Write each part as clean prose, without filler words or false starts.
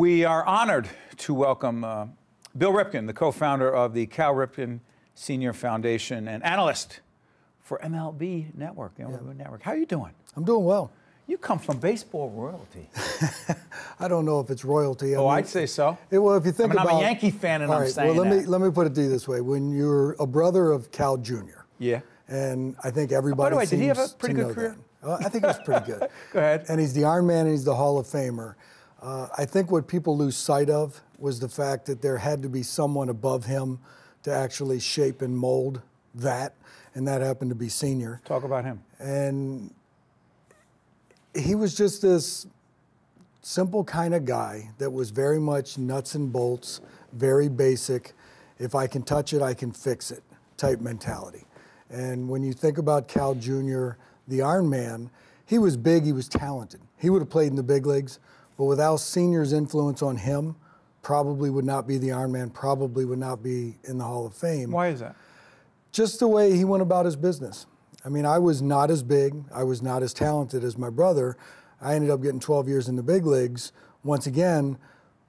We are honored to welcome Bill Ripken, the co-founder of the Cal Ripken Senior Foundation and analyst for MLB Network, the MLB Network. How are you doing? I'm doing well. You come from baseball royalty. I don't know if it's royalty. Oh, I'd say so. Well, if you think about, I'm a Yankee fan, and I'm saying well, that. let me put it to you this way: when you're a brother of Cal Jr., yeah, and I think everybody. By the way, seems did he have a pretty to good know career? That. I think he was pretty good. Go ahead. And he's the Iron Man, and he's the Hall of Famer. I think what people lose sight of was the fact that there had to be someone above him to actually shape and mold that, and that happened to be Senior. Talk about him. And he was just this simple kind of guy that was very much nuts and bolts, very basic. If I can touch it, I can fix it type mentality. And when you think about Cal Jr., the Iron Man, he was big, he was talented. He would have played in the big leagues, but without Senior's influence on him, probably would not be the Iron Man, probably would not be in the Hall of Fame. Why is that? Just the way he went about his business. I mean, I was not as big, I was not as talented as my brother. I ended up getting 12 years in the big leagues. Once again,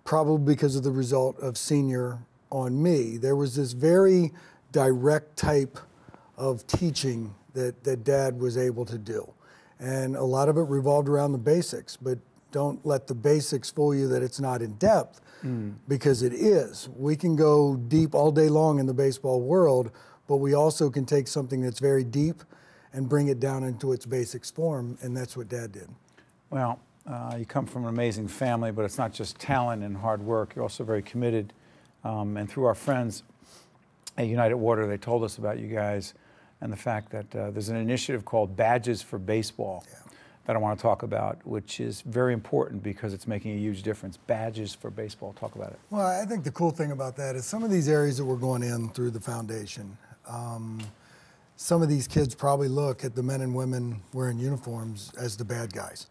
probably because of the result of Senior on me. There was this very direct type of teaching that Dad was able to do. And a lot of it revolved around the basics, but don't let the basics fool you that it's not in depth, because it is. We can go deep all day long in the baseball world, but we also can take something that's very deep and bring it down into its basics form, and that's what Dad did. Well, you come from an amazing family, but it's not just talent and hard work. You're also very committed. And through our friends at United Water, they told us about you guys and the fact that there's an initiative called Badges for Baseball that I want to talk about, which is very important because it's making a huge difference. Badges for Baseball. Talk about it. Well, I think the cool thing about that is some of these areas that we're going in through the foundation, some of these kids probably look at the men and women wearing uniforms as the bad guys.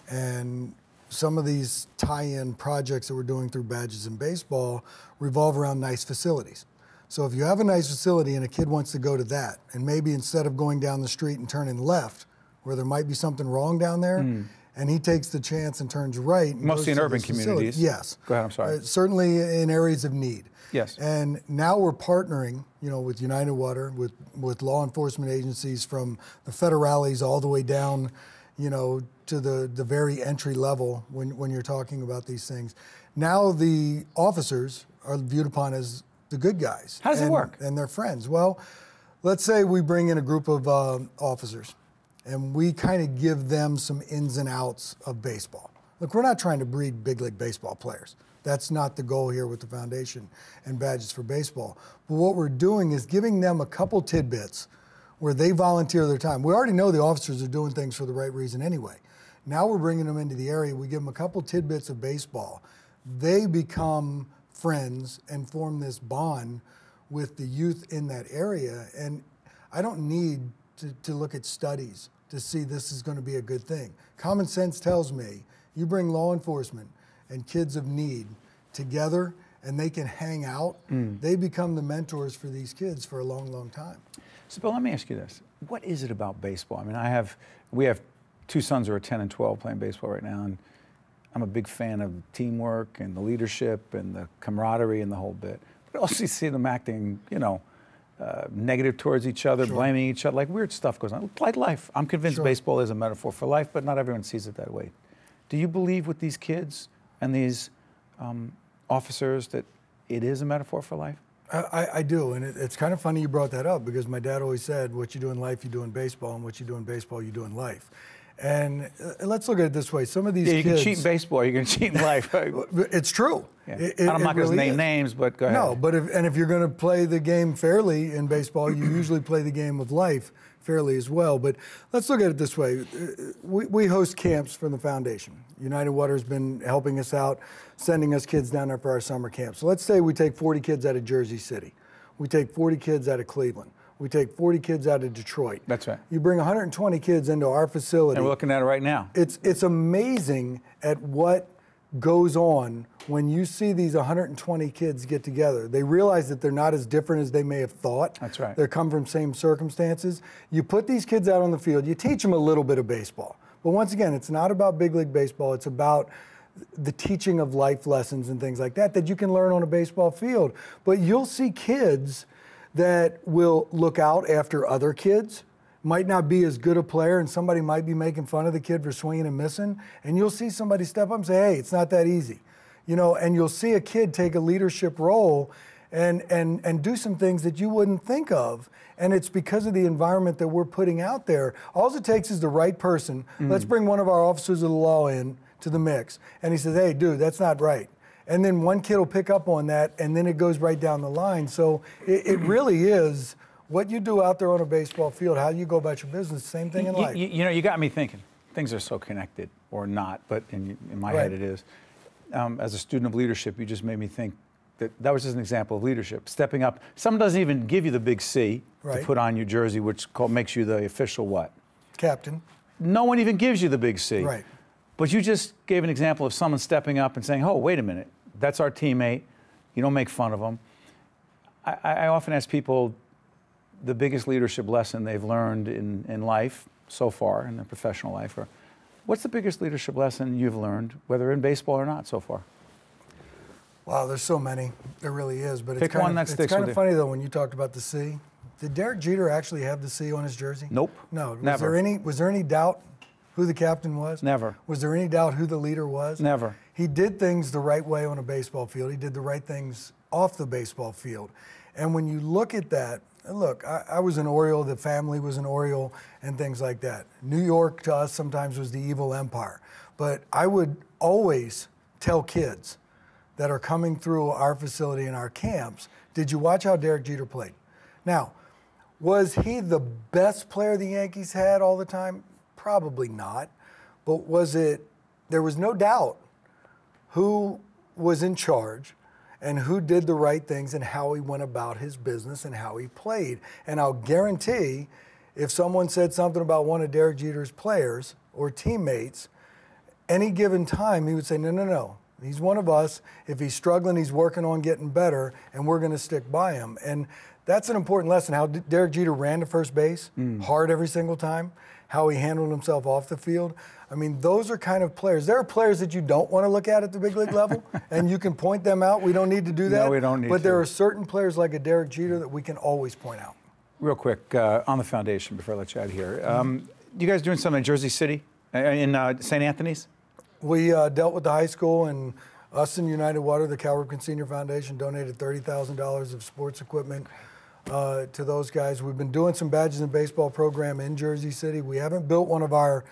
And some of these tie-in projects that we're doing through Badges in Baseball revolve around nice facilities. So if you have a nice facility and a kid wants to go to that, and maybe instead of going down the street and turning left, where there might be something wrong down there, and he takes the chance and turns right. And mostly in urban communities. Yes. Go ahead, I'm sorry. Certainly in areas of need. Yes. And now we're partnering, you know, with United Water, with law enforcement agencies from the federales all the way down, you know, to the very entry level when you're talking about these things. Now the officers are viewed upon as the good guys. How does it work? And their friends. Well, let's say we bring in a group of officers and we kind of give them some ins and outs of baseball. Look, we're not trying to breed big league baseball players. That's not the goal here with the foundation and Badges for Baseball. But what we're doing is giving them a couple tidbits where they volunteer their time. We already know the officers are doing things for the right reason anyway. Now we're bringing them into the area. We give them a couple tidbits of baseball. They become friends and form this bond with the youth in that area. And I don't need to look at studies to see this is going to be a good thing. Common sense tells me you bring law enforcement and kids of need together and they can hang out, they become the mentors for these kids for a long, long time. So, Bill, let me ask you this. What is it about baseball? I mean, we have two sons who are 10 and 12 playing baseball right now, and I'm a big fan of teamwork and the leadership and the camaraderie and the whole bit. But I also see them acting, you know, negative towards each other, blaming each other, like weird stuff goes on. Like life. I'm convinced baseball is a metaphor for life, but not everyone sees it that way. Do you believe with these kids and these officers that it is a metaphor for life? I do, and it's kind of funny you brought that up because my dad always said, what you do in life, you do in baseball, and what you do in baseball, you do in life. And let's look at it this way. Some of these kids... you can cheat in baseball, you can cheat in life. It's true. Yeah. I'm not going to name names, but go ahead. No, but if you're going to play the game fairly in baseball, you usually play the game of life fairly as well. But let's look at it this way. We host camps from the foundation. United Water has been helping us out, sending us kids down there for our summer camp. So let's say we take 40 kids out of Jersey City. We take 40 kids out of Cleveland. We take 40 kids out of Detroit. That's right. You bring 120 kids into our facility. And we're looking at it right now. It's amazing at what goes on when you see these 120 kids get together. They realize that they're not as different as they may have thought. That's right. They come from same circumstances. You put these kids out on the field, you teach them a little bit of baseball. But once again, it's not about big league baseball. It's about the teaching of life lessons and things like that you can learn on a baseball field. But you'll see kids that will look out after other kids, might not be as good a player, and somebody might be making fun of the kid for swinging and missing, and you'll see somebody step up and say, hey, it's not that easy. You know, and you'll see a kid take a leadership role and do some things that you wouldn't think of. And it's because of the environment that we're putting out there. All it takes is the right person. Let's bring one of our officers of the law in to the mix. And he says, hey, dude, that's not right. And then one kid will pick up on that, and then it goes right down the line. So it really is what you do out there on a baseball field, how you go about your business, same thing in life. You know, you got me thinking. Things are so connected, or not, but in my head it is. As a student of leadership, you just made me think that was just an example of leadership. Stepping up. Someone doesn't even give you the big C to put on your jersey, which makes you the official what? Captain. No one even gives you the big C. Right. But you just gave an example of someone stepping up and saying, oh, wait a minute, that's our teammate. You don't make fun of them. I often ask people the biggest leadership lesson they've learned in life so far, in their professional life, or what's the biggest leadership lesson you've learned, whether in baseball or not, so far? Wow, there's so many. There really is. But Pick one that sticks with you. It's kind of funny, though, when you talked about the C. Did Derek Jeter actually have the C on his jersey? Nope. No. Never. Was there any doubt who the captain was? Never. Was there any doubt who the leader was? Never. He did things the right way on a baseball field. He did the right things off the baseball field. And when you look at that, look, I was an Oriole, the family was an Oriole, and things like that. New York to us sometimes was the evil empire. But I would always tell kids that are coming through our facility and our camps, did you watch how Derek Jeter played? Now, was he the best player the Yankees had all the time? Probably not. But there was no doubt who was in charge and who did the right things and how he went about his business and how he played. And I'll guarantee if someone said something about one of Derek Jeter's players or teammates, any given time he would say, no, no, no. He's one of us. If he's struggling, he's working on getting better, and we're going to stick by him. And that's an important lesson, how Derek Jeter ran to first base hard every single time, how he handled himself off the field. I mean, those are kind of players. There are players that you don't want to look at the big league level, and you can point them out. We don't need to do that. No, we don't need to. But there are certain players like a Derek Jeter that we can always point out. Real quick, on the foundation, before I let you out of here, you guys doing something in Jersey City, in St. Anthony's? We dealt with the high school, and us and United Water, the Cal Ripken Senior Foundation, donated $30,000 of sports equipment to those guys. We've been doing some badges and baseball program in Jersey City. We haven't built one of our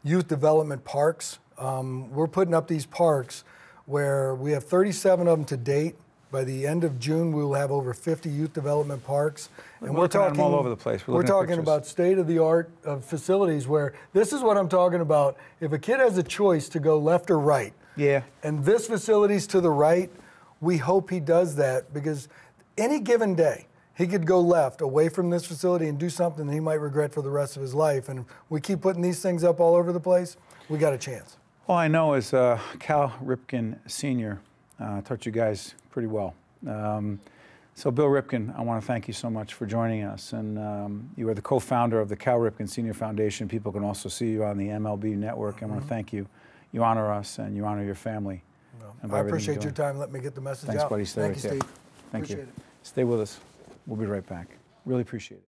youth development parks. We're putting up these parks where we have 37 of them to date. By the end of June, we will have over 50 youth development parks. And we're talking all over the place. We're talking about state-of-the-art facilities where this is what I'm talking about. If a kid has a choice to go left or right, and this facility's to the right, we hope he does that, because any given day, he could go left away from this facility and do something that he might regret for the rest of his life. And we keep putting these things up all over the place, we got a chance. All I know is Cal Ripken Sr. Taught you guys pretty well. So Bill Ripken, I want to thank you so much for joining us. And you are the co-founder of the Cal Ripken Senior Foundation. People can also see you on the MLB network. I want to thank you. You honor us and you honor your family. I appreciate your time. Let me get the message out. Thanks, buddy. Stay Thank you, Steve. Thank you. Appreciate it. Stay with us. We'll be right back. Really appreciate it.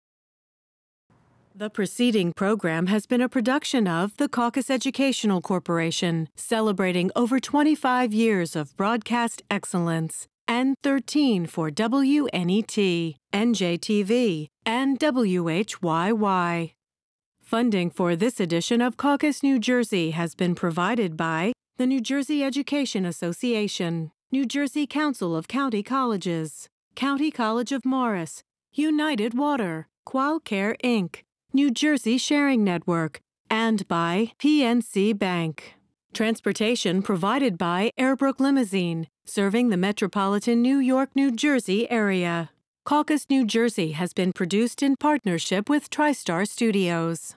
The preceding program has been a production of the Caucus Educational Corporation, celebrating over 25 years of broadcast excellence, and 13 for WNET, NJTV, and WHYY. Funding for this edition of Caucus New Jersey has been provided by the New Jersey Education Association, New Jersey Council of County Colleges, County College of Morris, United Water, Qualcare Inc., New Jersey Sharing Network, and by PNC Bank. Transportation provided by Airbrook Limousine, serving the metropolitan New York, New Jersey area. Caucus New Jersey has been produced in partnership with TriStar Studios.